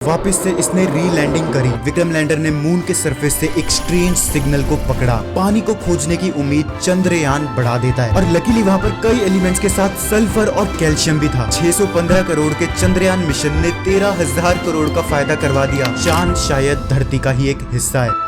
वापस से इसने री लैंडिंग करी। विक्रम लैंडर ने मून के सरफेस से एक स्ट्रेंज सिग्नल को पकड़ा। पानी को खोजने की उम्मीद चंद्रयान बढ़ा देता है और लकीली वहाँ पर कई एलिमेंट्स के साथ सल्फर और कैल्शियम भी था। 615 करोड़ के चंद्रयान मिशन ने 13,000 करोड़ का फायदा करवा दिया। चांद शायद धरती का ही एक हिस्सा है।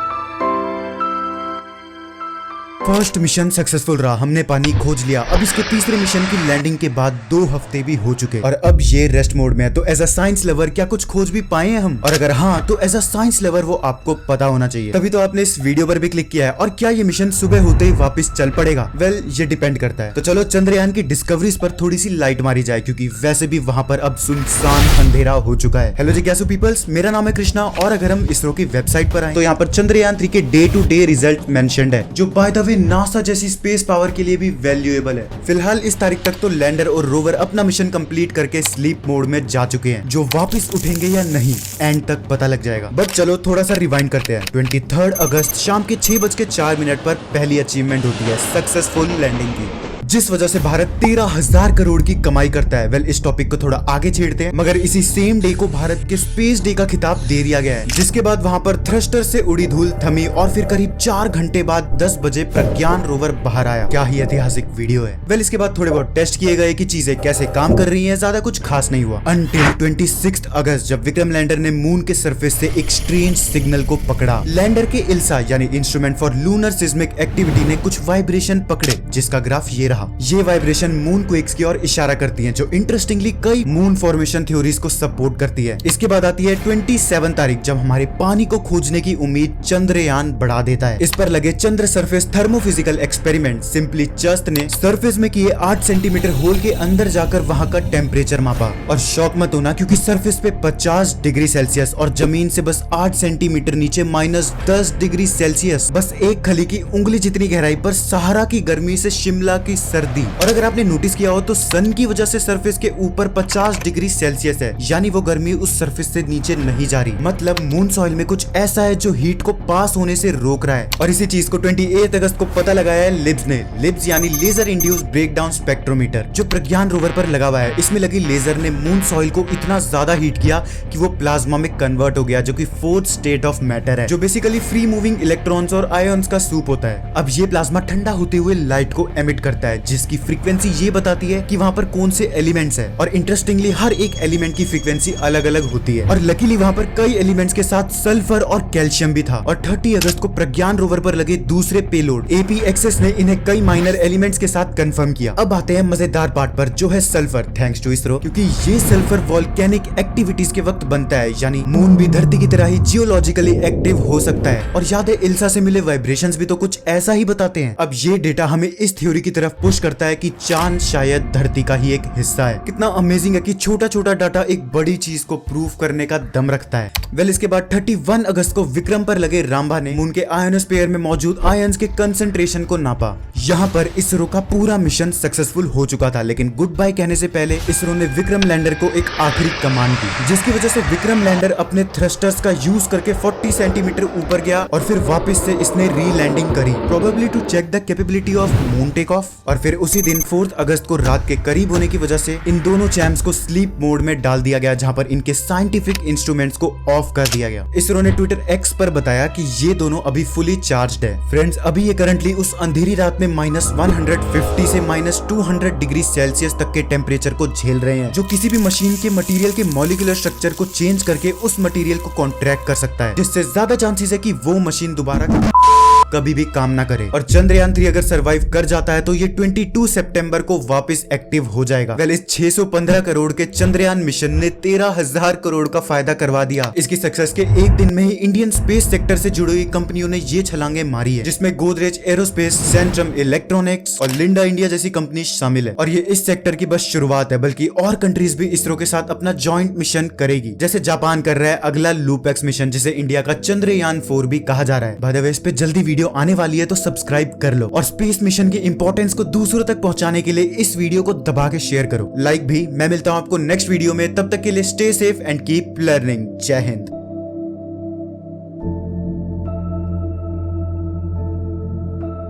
फर्स्ट मिशन सक्सेसफुल रहा, हमने पानी खोज लिया। अब इसके तीसरे मिशन की लैंडिंग के बाद 2 हफ्ते भी हो चुके और अब ये रेस्ट मोड में है। तो एज अ साइंस लवर क्या कुछ खोज भी पाए हैं हम? और अगर हाँ तो एज अ साइंस लवर वो आपको पता होना चाहिए, तभी तो आपने इस वीडियो पर भी क्लिक किया है। और क्या ये मिशन सुबह होते ही वापस चल पड़ेगा? वेल ये डिपेंड करता है। तो चलो चंद्रयान की डिस्कवरीज पर थोड़ी सी लाइट मारी जाए, क्योंकि वैसे भी वहाँ पर अब सुनसान अंधेरा हो चुका है। हेलो जिज्ञासु पीपल्स, मेरा नाम है कृष्णा और अगर हम इसरो की वेबसाइट पर आए तो यहाँ पर चंद्रयान 3 के day to day result mentioned है, जो बाय द वे नासा जैसी स्पेस पावर के लिए भी वैल्यूएबल है। फिलहाल इस तारीख तक तो लैंडर और रोवर अपना मिशन कंप्लीट करके स्लीप मोड में जा चुके हैं। जो वापस उठेंगे या नहीं एंड तक पता लग जाएगा। बट चलो थोड़ा सा रिवाइंड करते हैं। 23 अगस्त शाम के 6:04 पर पहली अचीवमेंट होती है सक्सेसफुल लैंडिंग की, जिस वजह से भारत 13,000 करोड़ की कमाई करता है। वेल इस टॉपिक को थोड़ा आगे छेड़ते हैं, मगर इसी सेम डे को भारत के स्पेस डे का खिताब दे दिया गया है। जिसके बाद वहां पर थ्रस्टर से उड़ी धूल थमी और फिर करीब 4 घंटे बाद 10 बजे प्रज्ञान रोवर बाहर आया। क्या ही ऐतिहासिक वीडियो है। वेल इसके बाद थोड़े बहुत टेस्ट किए गए कि चीजें कैसे काम कर रही है, ज्यादा कुछ खास नहीं हुआ अनटिल 26 अगस्त, जब विक्रम लैंडर ने मून के सरफेस से एक स्ट्रेंज सिग्नल को पकड़ा। लैंडर के इल्सा यानी instrument for lunar seismic activity ने कुछ वाइब्रेशन पकड़े, जिसका ग्राफ ये रहा। ये वाइब्रेशन मून क्वेक्स की ओर इशारा करती हैं, जो इंटरेस्टिंगली कई मून फॉर्मेशन थ्योरीज को सपोर्ट करती है। इसके बाद आती है 27 तारीख, जब हमारे पानी को खोजने की उम्मीद चंद्रयान बढ़ा देता है। इस पर लगे Chandra surface thermophysical experiment simply just ने सरफेस में किए 8 सेंटीमीटर होल के अंदर जाकर वहां का टेम्परेचर मापा। और शौक मत होना, क्योंकि सरफेस पे 50 डिग्री सेल्सियस और जमीन से बस 8 सेंटीमीटर नीचे -10 डिग्री सेल्सियस, बस एक खली की उंगली जितनी गहराई पर सहारा की गर्मी से शिमला की सर्दी। और अगर आपने नोटिस किया हो तो सन की वजह से सरफेस के ऊपर 50 डिग्री सेल्सियस है, यानी वो गर्मी उस सरफेस से नीचे नहीं जा रही। मतलब मून सॉइल में कुछ ऐसा है जो हीट को पास होने से रोक रहा है। और इसी चीज को 28 अगस्त को पता लगाया है लिब्स ने। लिब्स यानी लेजर इंड्यूस्ड ब्रेकडाउन स्पेक्ट्रोमीटर, जो प्रज्ञान रोवर पर लगा हुआ है। इसमें लगी लेजर ने मून सॉइल को इतना ज्यादा हीट किया कि वो प्लाज्मा में कन्वर्ट हो गया, जो कि 4th स्टेट ऑफ मैटर है, जो बेसिकली फ्री मूविंग इलेक्ट्रॉन्स और आयन्स का सूप होता है। अब ये प्लाज्मा ठंडा होते हुए लाइट को एमिट करता है, जिसकी फ्रीक्वेंसी ये बताती है कि वहाँ पर कौन से एलिमेंट्स हैं। और इंटरेस्टिंगली हर एक एलिमेंट की फ्रीक्वेंसी अलग अलग होती है। और लकीली वहाँ पर कई एलिमेंट्स के साथ सल्फर और कैल्शियम भी था। और 30 अगस्त को प्रज्ञान रोवर पर लगे दूसरे पेलोड एपी एक्सेस ने इन्हें कई माइनर एलिमेंट्स के साथ कंफर्म किया। अब आते हैं मजेदार पार्ट पर, जो है सल्फर। थैंक्स टू इसरो, क्योंकि ये सल्फर वोल्केनिक एक्टिविटीज के वक्त बनता है, यानी मून भी धरती की तरह ही जियोलॉजिकली एक्टिव हो सकता है। और याद है इल्सा से मिले वाइब्रेशंस भी तो कुछ ऐसा ही बताते हैं। अब ये डेटा हमें इस थ्योरी की तरफ पुश करता है कि चांद शायद धरती का ही एक हिस्सा है। कितना अमेजिंग है कि छोटा छोटा डाटा एक बड़ी चीज को प्रूव करने का दम रखता है। वेल इसके बाद 31 अगस्त को विक्रम पर लगे रामबा ने मून के आयोनोस्फीयर में मौजूद आयंस के कंसंट्रेशन को नापा। यहाँ पर इसरो का पूरा मिशन सक्सेसफुल हो चुका था, लेकिन गुड बाय कहने से पहले इसरो ने विक्रम लैंडर को एक आखिरी कमांड दी, जिसकी वजह से विक्रम लैंडर अपने थ्रस्टर्स का यूज करके 40 सेंटीमीटर ऊपर गया और फिर वापस से इसने री लैंडिंग करी, probably to check the capability of moon take off. और फिर उसी दिन 4 अगस्त को रात के करीब होने की वजह से इन दोनों चैम्प्स को स्लीप मोड में डाल दिया गया, जहां पर इनके साइंटिफिक इंस्ट्रूमेंट्स को ऑफ कर दिया गया। इसरो ने ट्विटर एक्स पर बताया कि ये दोनों अभी फुली चार्ज्ड है। फ्रेंड्स, अभी ये करंटली उस अंधेरी रात में -150 से -200 डिग्री सेल्सियस तक के टेम्परेचर को झेल रहे हैं, जो किसी भी मशीन के मटेरियल के मॉलिक्यूलर स्ट्रक्चर को चेंज करके उस मटेरियल को कॉन्ट्रैक्ट कर सकता है, जिससे ज्यादा चांसेस है कि वो मशीन दोबारा कभी भी काम ना करे। और चंद्रयान 3 अगर सरवाइव कर जाता है तो ये 22 सितंबर को वापस एक्टिव हो जाएगा। वेल इस 615 करोड़ के चंद्रयान मिशन ने 13,000 करोड़ का फायदा करवा दिया। इसकी सक्सेस के एक दिन में ही इंडियन स्पेस सेक्टर से जुड़ी हुई कंपनियों ने ये छलांगे मारी है, जिसमें गोदरेज एरोस्पेस, सेंट्रम इलेक्ट्रॉनिक्स और लिंडा इंडिया जैसी कंपनी शामिल है। और ये इस सेक्टर की बस शुरुआत है, बल्कि और कंट्रीज भी इसरो के साथ अपना जॉइंट मिशन करेगी। जैसे जापान कर रहा है अगला लूपेक्स मिशन, जिसे इंडिया का चंद्रयान 4 भी कहा जा रहा है। बाय द वे इस पे जल्दी वीडियो आने वाली है, तो सब्सक्राइब कर लो और स्पेस मिशन की इंपॉर्टेंस को दूसरों तक पहुंचाने के लिए इस वीडियो को दबा के शेयर करो, लाइक भी। मैं मिलता हूं आपको नेक्स्ट वीडियो में, तब तक के लिए stay safe and keep learning. जय हिंद।